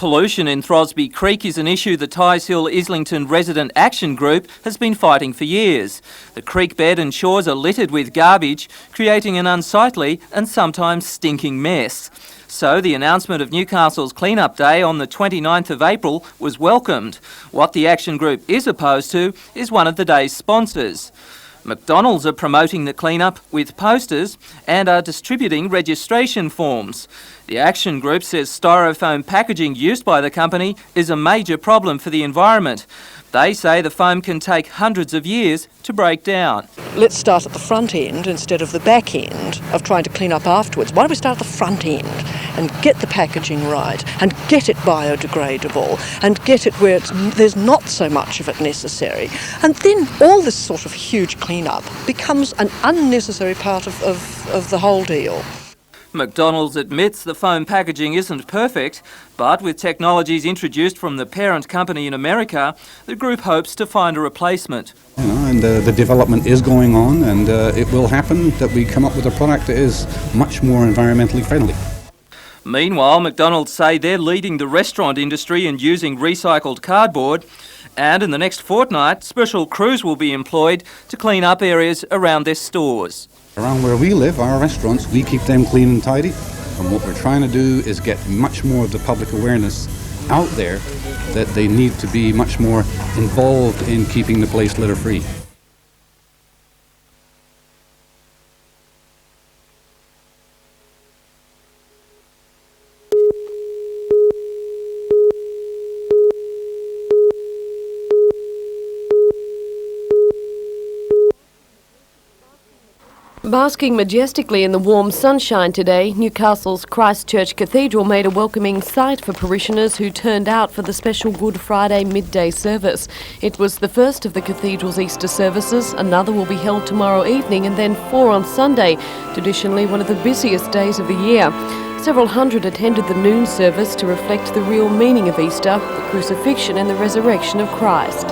Pollution in Throsby Creek is an issue the Tighes Hill Islington Resident Action Group has been fighting for years. The creek bed and shores are littered with garbage, creating an unsightly and sometimes stinking mess. So the announcement of Newcastle's Clean-up Day on the 29th of April was welcomed. What the Action Group is opposed to is one of the day's sponsors. McDonald's are promoting the clean-up with posters and are distributing registration forms. The Action Group says styrofoam packaging used by the company is a major problem for the environment. They say the foam can take hundreds of years to break down. Let's start at the front end instead of the back end of trying to clean up afterwards. Why don't we start at the front end and get the packaging right and get it biodegradable and get it where there's not so much of it necessary. And then all this sort of huge clean-up becomes an unnecessary part of the whole deal. McDonald's admits the foam packaging isn't perfect, but with technologies introduced from the parent company in America, the group hopes to find a replacement. And the development is going on, and it will happen that we come up with a product that is much more environmentally friendly. Meanwhile, McDonald's say they're leading the restaurant industry in using recycled cardboard, and in the next fortnight, special crews will be employed to clean up areas around their stores. Around where we live, our restaurants, we keep them clean and tidy. And what we're trying to do is get much more of the public awareness out there that they need to be much more involved in keeping the place litter-free. Basking majestically in the warm sunshine today, Newcastle's Christchurch Cathedral made a welcoming sight for parishioners who turned out for the special Good Friday midday service. It was the first of the cathedral's Easter services. Another will be held tomorrow evening and then 4 on Sunday, traditionally one of the busiest days of the year. Several hundred attended the noon service to reflect the real meaning of Easter, the crucifixion and the resurrection of Christ.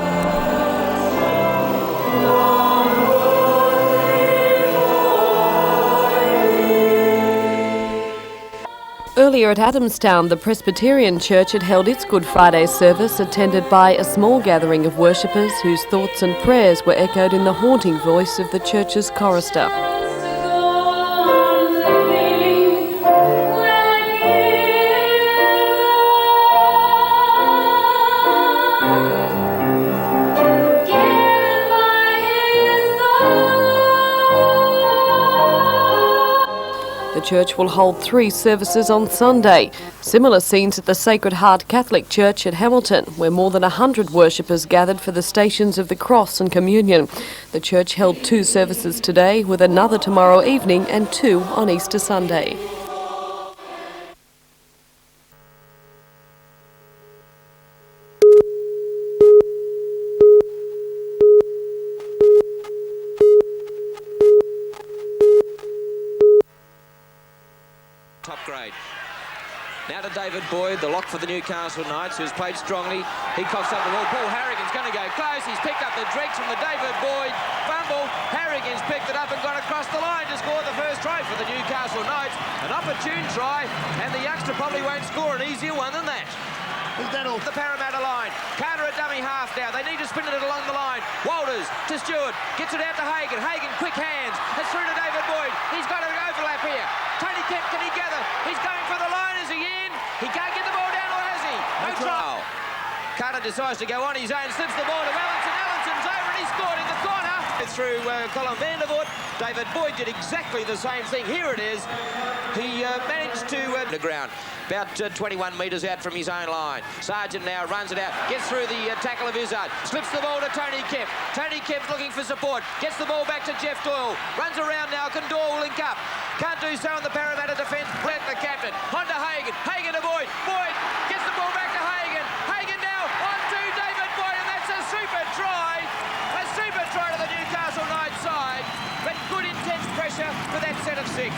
Earlier at Adamstown, the Presbyterian Church had held its Good Friday service, attended by a small gathering of worshippers whose thoughts and prayers were echoed in the haunting voice of the church's chorister. The church will hold 3 services on Sunday. Similar scenes at the Sacred Heart Catholic Church at Hamilton, where more than 100 worshippers gathered for the Stations of the Cross and Communion. The church held 2 services today, with another tomorrow evening and 2 on Easter Sunday. Top grade. Now to David Boyd, the lock for the Newcastle Knights, who's played strongly. He coughs up the ball. Paul Harrigan's going to go close. He's picked up the dregs from the David Boyd fumble. Harrigan's picked it up and gone across the line to score the first try for the Newcastle Knights. An opportune try, and the youngster probably won't score an easier one than that. The Parramatta line. Carter at dummy half now. They need to spin it along the line. Walters to Stewart. Gets it out to Hagan. Hagan, quick hands. It's through to David Boyd. He's got an overlap here. Tony Kemp, can he gather? He's going for the line. Is he in? He can't get the ball down, or has he? No trial. Carter decides to go on his own. Slips the ball to Allenson. Allenson's over and he scored in the corner. Through Colin Vandervoort. David Boyd did exactly the same thing. Here it is. He managed to the ground. About 21 metres out from his own line. Sargent now runs it out. Gets through the tackle of Izzard. Slips the ball to Tony Kemp. Tony Kemp's looking for support. Gets the ball back to Jeff Doyle. Runs around now. Can Doyle link up? Can't do so in the Parramatta defence. Brett, the captain. On to Hagan. Hagan to Boyd. Boyd gets the ball back to Hagan. Hagan now on to David Boyd, and that's a super try. A super try to the Newcastle Knights side. But good intense pressure for that set of 6.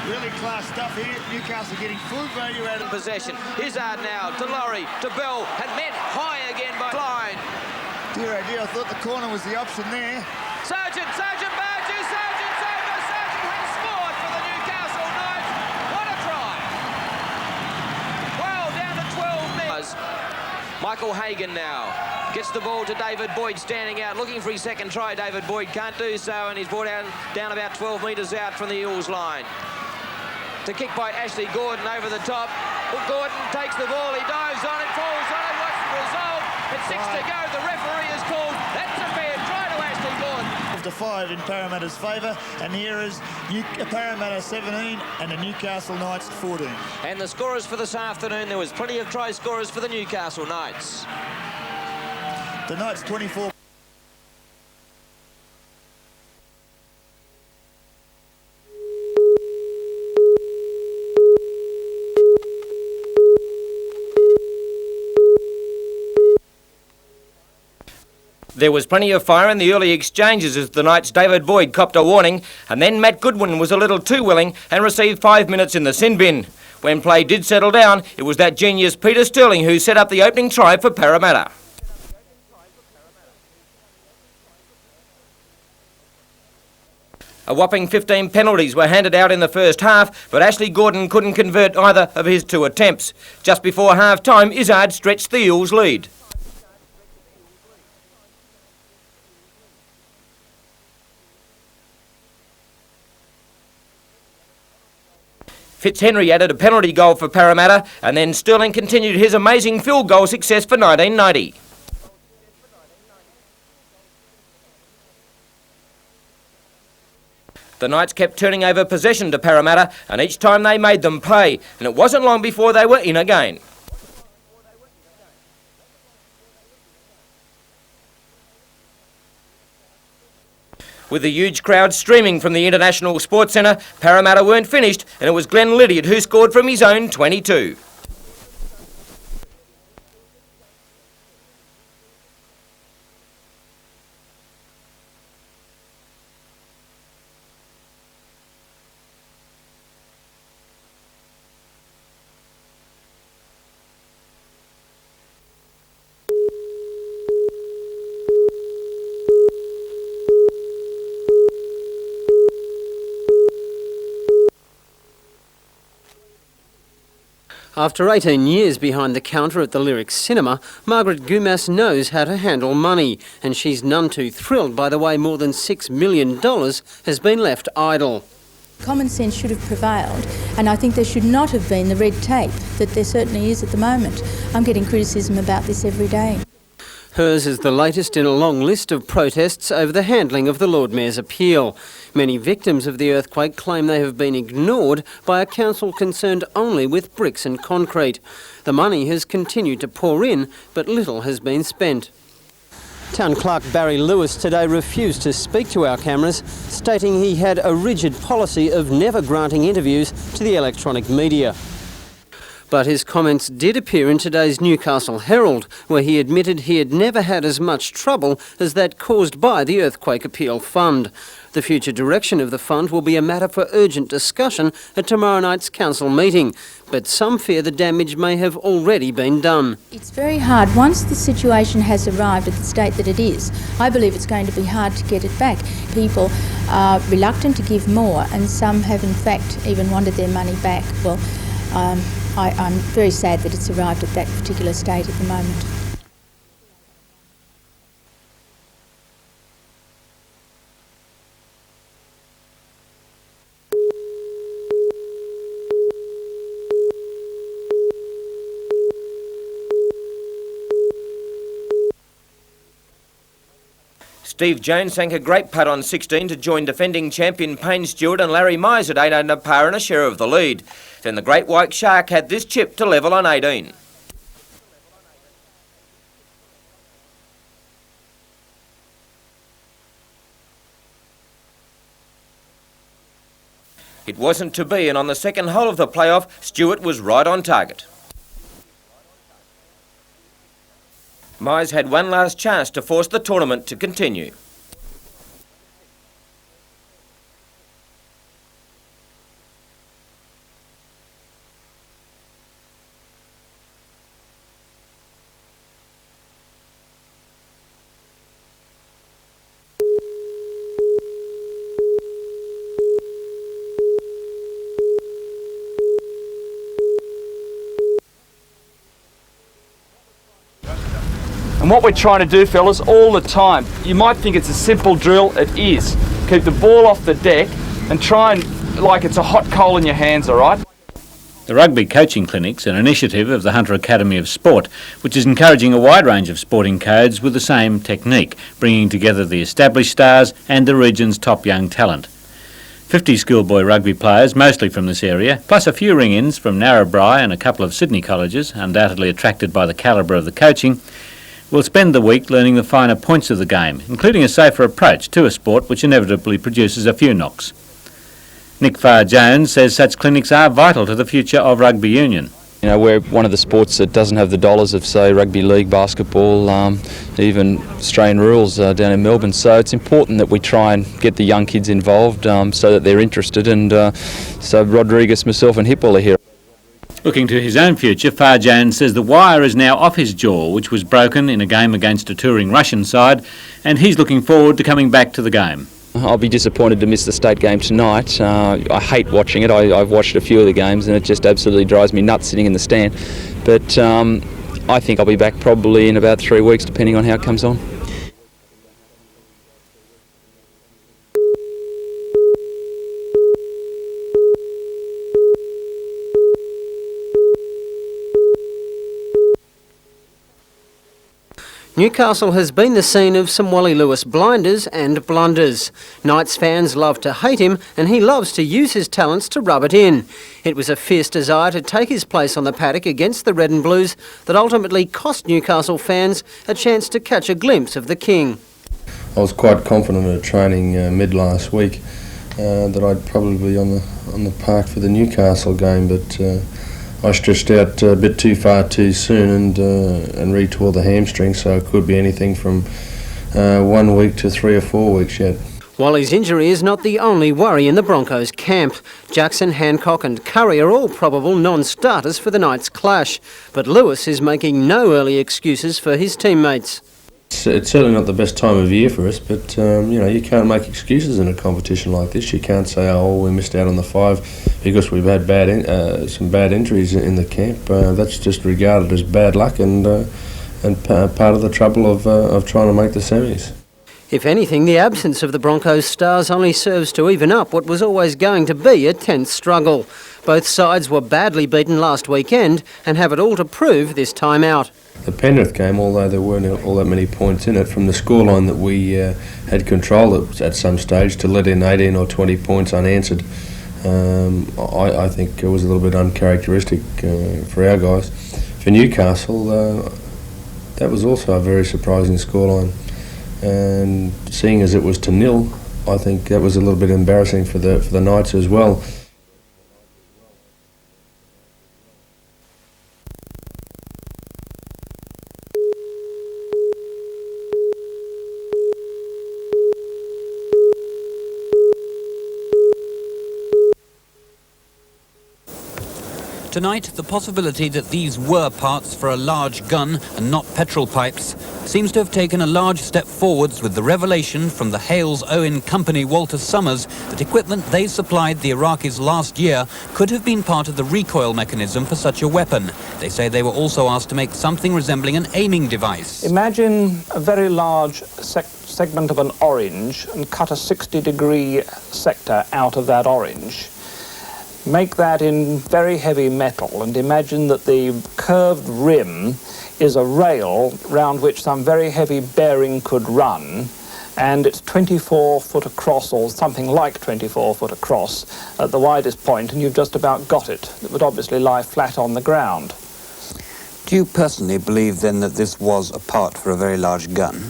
Really class stuff here. Newcastle getting full value out of possession. Izzard now to Laurie, to Bell, and met high again by Klein. Dear oh dear, I thought the corner was the option there. Sargent barges, Sargent's over. Sargent has scored for the Newcastle Knights. What a try. Michael Hagan now gets the ball to David Boyd, standing out, looking for his second try. David Boyd can't do so, and he's brought down about 12 metres out from the Eels line. The kick by Ashley Gordon over the top. Gordon takes the ball, he dives on it, falls on it. What's the result? It's 6 to go. The referee has called. That's a fair try to Ashley Gordon. To 5 in Parramatta's favour, and here is Parramatta 17 and the Newcastle Knights 14. And the scorers for this afternoon, there was plenty of try scorers for the Newcastle Knights. The Knights 24. There was plenty of fire in the early exchanges as the Knights' David Boyd copped a warning, and then Matt Goodwin was a little too willing and received 5 minutes in the sin bin. When play did settle down, it was that genius Peter Sterling who set up the opening try for Parramatta. A whopping 15 penalties were handed out in the first half, but Ashley Gordon couldn't convert either of his 2 attempts. Just before half-time, Izzard stretched the Eels' lead. Fitzhenry added a penalty goal for Parramatta, and then Sterling continued his amazing field goal success for 1990. The Knights kept turning over possession to Parramatta, and each time they made them pay, and it wasn't long before they were in again. With the huge crowd streaming from the International Sports Centre, Parramatta weren't finished, and it was Glenn Lydiard who scored from his own 22. After 18 years behind the counter at the Lyric Cinema, Margaret Gumas knows how to handle money, and she's none too thrilled by the way more than $6 million has been left idle. Common sense should have prevailed, and I think there should not have been the red tape that there certainly is at the moment. I'm getting criticism about this every day. Hers is the latest in a long list of protests over the handling of the Lord Mayor's appeal. Many victims of the earthquake claim they have been ignored by a council concerned only with bricks and concrete. The money has continued to pour in, but little has been spent. Town Clerk Barry Lewis today refused to speak to our cameras, stating he had a rigid policy of never granting interviews to the electronic media. But his comments did appear in today's Newcastle Herald, where he admitted he had never had as much trouble as that caused by the Earthquake Appeal Fund. The future direction of the fund will be a matter for urgent discussion at tomorrow night's council meeting, but some fear the damage may have already been done. It's very hard. Once the situation has arrived at the state that it is, I believe it's going to be hard to get it back. People are reluctant to give more, and some have in fact even wanted their money back. Well, I'm very sad that it's arrived at that particular state at the moment. Steve Jones sank a great putt on 16 to join defending champion Payne Stewart and Larry Mize at 8 under par and a share of the lead. Then the Great White Shark had this chip to level on 18. It wasn't to be, and on the second hole of the playoff, Stewart was right on target. Mize had one last chance to force the tournament to continue. And what we're trying to do, fellas, all the time, you might think it's a simple drill, it is. Keep the ball off the deck and try and, like it's a hot coal in your hands, all right? The Rugby Coaching Clinic's an initiative of the Hunter Academy of Sport, which is encouraging a wide range of sporting codes with the same technique, bringing together the established stars and the region's top young talent. 50 schoolboy rugby players, mostly from this area, plus a few ring-ins from Narrabri and a couple of Sydney colleges, undoubtedly attracted by the calibre of the coaching, will spend the week learning the finer points of the game, including a safer approach to a sport which inevitably produces a few knocks. Nick Farr-Jones says such clinics are vital to the future of rugby union. You know, we're one of the sports that doesn't have the dollars of, say, rugby league, basketball, even Australian rules down in Melbourne. So it's important that we try and get the young kids involved so that they're interested. And so Rodriguez, myself and Hipwell are here. Looking to his own future, Farr-Jones says the wire is now off his jaw, which was broken in a game against a touring Russian side, and he's looking forward to coming back to the game. I'll be disappointed to miss the State game tonight. I hate watching it. I've watched a few of the games and it just absolutely drives me nuts sitting in the stand. But I think I'll be back probably in about 3 weeks, depending on how it comes on. Newcastle has been the scene of some Wally Lewis blinders and blunders. Knights fans love to hate him and he loves to use his talents to rub it in. It was a fierce desire to take his place on the paddock against the Red and Blues that ultimately cost Newcastle fans a chance to catch a glimpse of the King. I was quite confident at training mid last week that I'd probably be on the park for the Newcastle game, but I stretched out a bit too far too soon and re-tore the hamstring, so it could be anything from 1 week to 3 or 4 weeks yet. Wally's injury is not the only worry in the Broncos camp. Jackson, Hancock and Curry are all probable non-starters for the Knights clash, but Lewis is making no early excuses for his teammates. It's certainly not the best time of year for us, but you know, you can't make excuses in a competition like this. You can't say, oh, we missed out on the 5 because we've had some bad injuries in the camp. That's just regarded as bad luck and part of the trouble of trying to make the semis. If anything, the absence of the Broncos stars only serves to even up what was always going to be a tense struggle. Both sides were badly beaten last weekend and have it all to prove this time out. The Penrith game, although there weren't all that many points in it, from the scoreline that we had control at some stage, to let in 18 or 20 points unanswered, I think it was a little bit uncharacteristic for our guys. For Newcastle, that was also a very surprising scoreline. And seeing as it was to 0, I think that was a little bit embarrassing for the Knights as well. Tonight, the possibility that these were parts for a large gun and not petrol pipes seems to have taken a large step forwards with the revelation from the Hales-Owen company Walter Summers that equipment they supplied the Iraqis last year could have been part of the recoil mechanism for such a weapon. They say they were also asked to make something resembling an aiming device. Imagine a very large segment of an orange and cut a 60-degree sector out of that orange. Make that in very heavy metal and imagine that the curved rim is a rail round which some very heavy bearing could run, and it's 24 foot across, or something like 24 foot across at the widest point, and you've just about got it. It would obviously lie flat on the ground. Do you personally believe then that this was a part for a very large gun?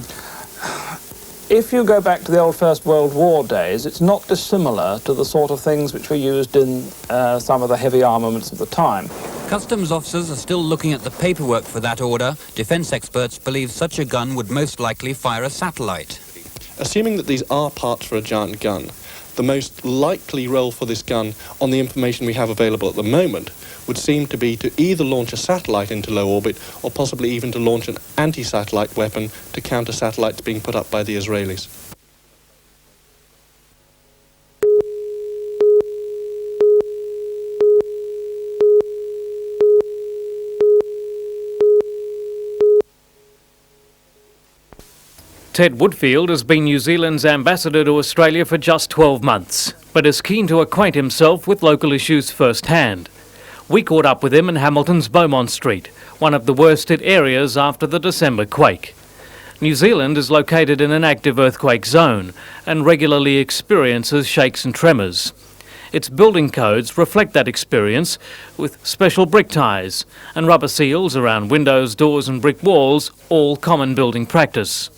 If you go back to the old First World War days, it's not dissimilar to the sort of things which were used in some of the heavy armaments of the time. Customs officers are still looking at the paperwork for that order. Defence experts believe such a gun would most likely fire a satellite. Assuming that these are parts for a giant gun, the most likely role for this gun, on the information we have available at the moment, would seem to be to either launch a satellite into low orbit or possibly even to launch an anti-satellite weapon to counter satellites being put up by the Israelis. Ted Woodfield has been New Zealand's ambassador to Australia for just 12 months, but is keen to acquaint himself with local issues firsthand. We caught up with him in Hamilton's Beaumont Street, one of the worst hit areas after the December quake. New Zealand is located in an active earthquake zone and regularly experiences shakes and tremors. Its building codes reflect that experience with special brick ties and rubber seals around windows, doors and brick walls, all common building practice.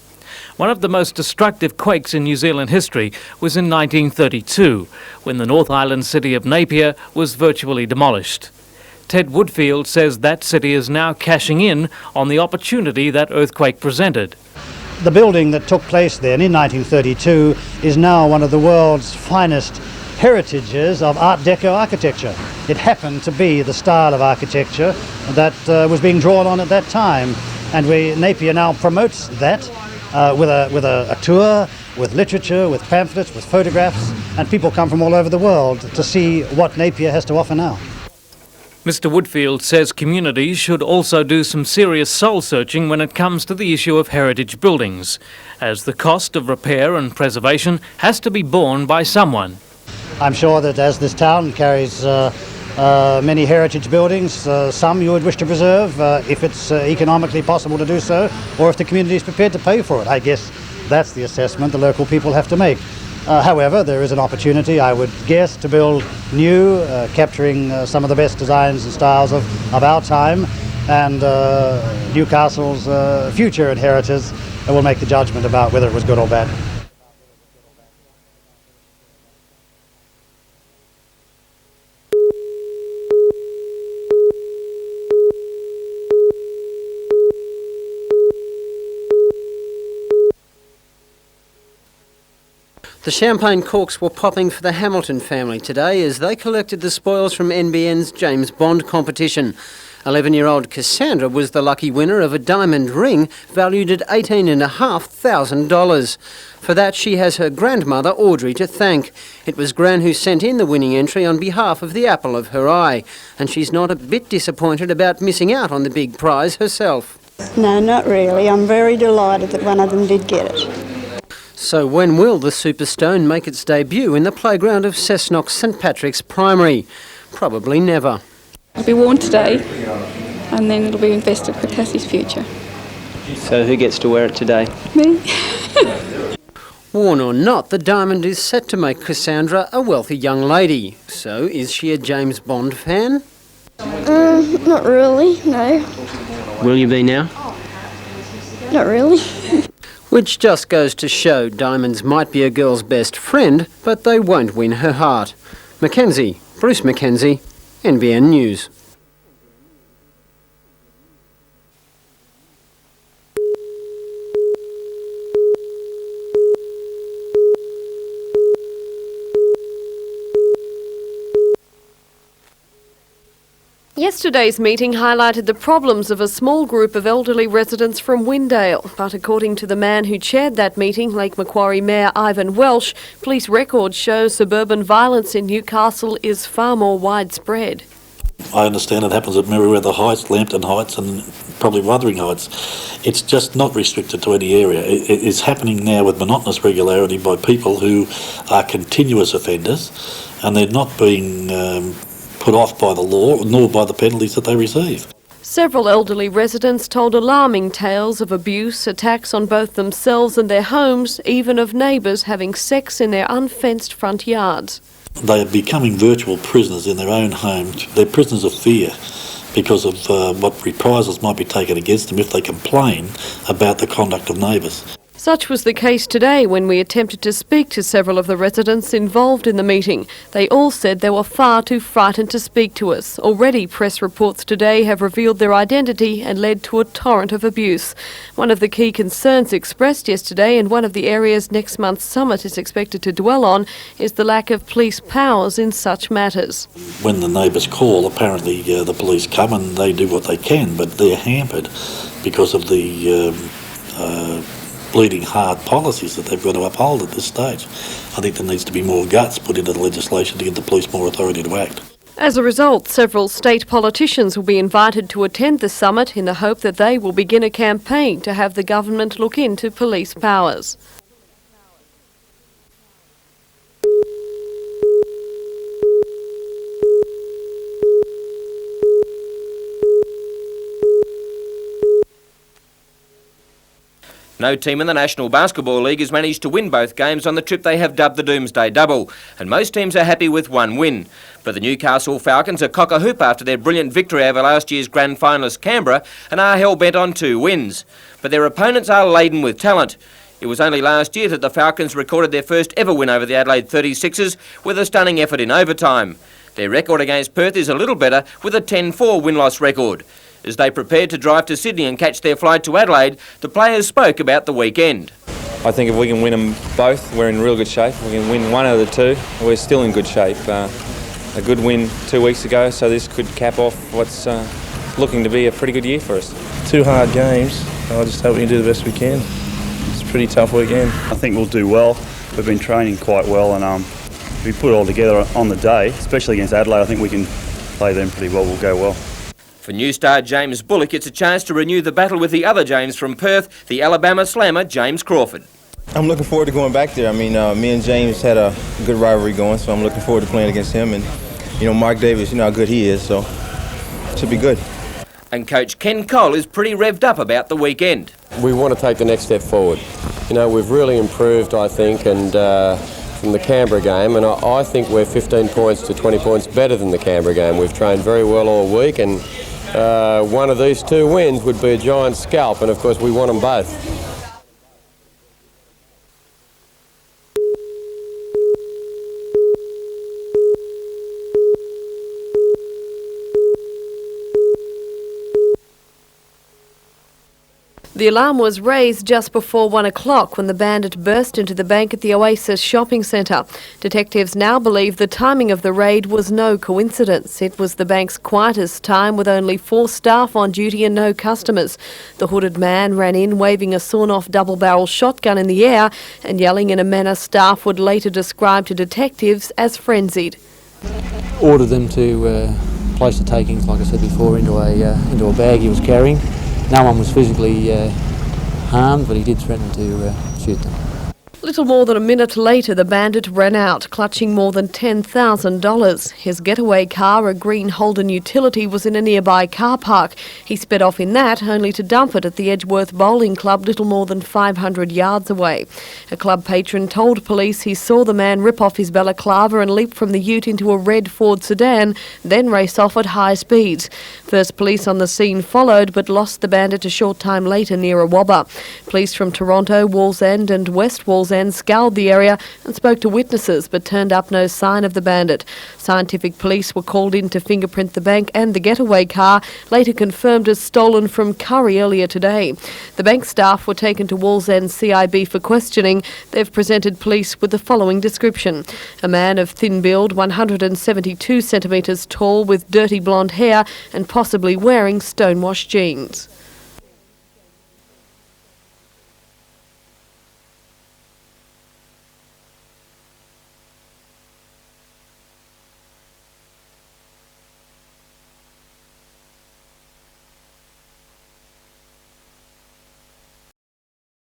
One of the most destructive quakes in New Zealand history was in 1932, when the North Island city of Napier was virtually demolished. Ted Woodfield says that city is now cashing in on the opportunity that earthquake presented. The building that took place then in 1932 is now one of the world's finest heritages of Art Deco architecture. It happened to be the style of architecture that was being drawn on at that time, and Napier now promotes that with a tour, with literature, with pamphlets, with photographs, and people come from all over the world to see what Napier has to offer now. Mr. Woodfield says communities should also do some serious soul-searching when it comes to the issue of heritage buildings, as the cost of repair and preservation has to be borne by someone. I'm sure that as this town carries many heritage buildings, some you would wish to preserve if it's economically possible to do so, or if the community is prepared to pay for it. I guess that's the assessment the local people have to make. However, there is an opportunity, I would guess, to build new, capturing some of the best designs and styles of our time, and Newcastle's future inheritors will make the judgment about whether it was good or bad. The champagne corks were popping for the Hamilton family today as they collected the spoils from NBN's James Bond competition. 11-year-old Cassandra was the lucky winner of a diamond ring valued at $18,500. For that, she has her grandmother Audrey to thank. It was Gran who sent in the winning entry on behalf of the apple of her eye, and she's not a bit disappointed about missing out on the big prize herself. No, not really. I'm very delighted that one of them did get it. So when will the Superstone make its debut in the playground of Cessnock St Patrick's Primary? Probably never. It'll be worn today and then it'll be invested for Cassie's future. So who gets to wear it today? Me. Worn or not, the diamond is set to make Cassandra a wealthy young lady. So is she a James Bond fan? Not really, no. Will you be now? Not really. Which just goes to show diamonds might be a girl's best friend, but they won't win her heart. Mackenzie, Bruce Mackenzie, NBN News. Yesterday's meeting highlighted the problems of a small group of elderly residents from Windale. But according to the man who chaired that meeting, Lake Macquarie Mayor Ivan Welsh, police records show suburban violence in Newcastle is far more widespread. I understand it happens at Merriweather Heights, Lambton Heights and probably Wuthering Heights. It's just not restricted to any area. It is happening now with monotonous regularity by people who are continuous offenders, and they're not being put off by the law nor by the penalties that they receive. Several elderly residents told alarming tales of abuse, attacks on both themselves and their homes, even of neighbours having sex in their unfenced front yards. They are becoming virtual prisoners in their own homes. They're prisoners of fear because of what reprisals might be taken against them if they complain about the conduct of neighbours. Such was the case today when we attempted to speak to several of the residents involved in the meeting. They all said they were far too frightened to speak to us. Already press reports today have revealed their identity and led to a torrent of abuse. One of the key concerns expressed yesterday, and one of the areas next month's summit is expected to dwell on, is the lack of police powers in such matters. When the neighbours call, apparently the police come and they do what they can, but they're hampered because of the bleeding hard policies that they've got to uphold at this stage. I think there needs to be more guts put into the legislation to give the police more authority to act. As a result, several state politicians will be invited to attend the summit in the hope that they will begin a campaign to have the government look into police powers. No team in the National Basketball League has managed to win both games on the trip they have dubbed the Doomsday Double, and most teams are happy with one win. But the Newcastle Falcons are cock-a-hoop after their brilliant victory over last year's grand finalist Canberra and are hell-bent on 2 wins. But their opponents are laden with talent. It was only last year that the Falcons recorded their first ever win over the Adelaide 36ers with a stunning effort in overtime. Their record against Perth is a little better with a 10-4 win-loss record. As they prepared to drive to Sydney and catch their flight to Adelaide, the players spoke about the weekend. I think if we can win them both, we're in real good shape. If we can win one out of the two, we're still in good shape. A good win 2 weeks ago, so this could cap off what's looking to be a pretty good year for us. 2 hard games. I just hope we can do the best we can. It's a pretty tough weekend. I think we'll do well. We've been training quite well, and if we put it all together on the day, especially against Adelaide, I think we can play them pretty well. We'll go well. For new star James Bullock, it's a chance to renew the battle with the other James from Perth, the Alabama slammer James Crawford. I'm looking forward to going back there. I mean, me and James had a good rivalry going, so I'm looking forward to playing against him. And, Mark Davis, how good he is, so it should be good. And coach Ken Cole is pretty revved up about the weekend. We want to take the next step forward. We've really improved, I think, and from the Canberra game, and I think we're 15 points to 20 points better than the Canberra game. We've trained very well all week, and one of these 2 wins would be a giant scalp, and of course we want them both. The alarm was raised just before 1 o'clock when the bandit burst into the bank at the Oasis shopping centre. Detectives now believe the timing of the raid was no coincidence. It was the bank's quietest time with only 4 staff on duty and no customers. The hooded man ran in waving a sawn-off double-barrel shotgun in the air and yelling in a manner staff would later describe to detectives as frenzied. Ordered them to place the takings, like I said before, into a bag he was carrying. No one was physically harmed, but he did threaten to shoot them. Little more than a minute later, the bandit ran out, clutching more than $10,000. His getaway car, a green Holden utility, was in a nearby car park. He sped off in that, only to dump it at the Edgeworth Bowling Club little more than 500 yards away. A club patron told police he saw the man rip off his balaclava and leap from the ute into a red Ford sedan, then race off at high speeds. First police on the scene followed, but lost the bandit a short time later near a wobber. Police from Toronto, Wallsend and West Wallsend scoured the area and spoke to witnesses but turned up no sign of the bandit. Scientific police were called in to fingerprint the bank and the getaway car, later confirmed as stolen from Curry earlier today. The bank staff were taken to Wallsend CIB for questioning. They've presented police with the following description. A man of thin build, 172 centimetres tall with dirty blonde hair and possibly wearing stonewashed jeans.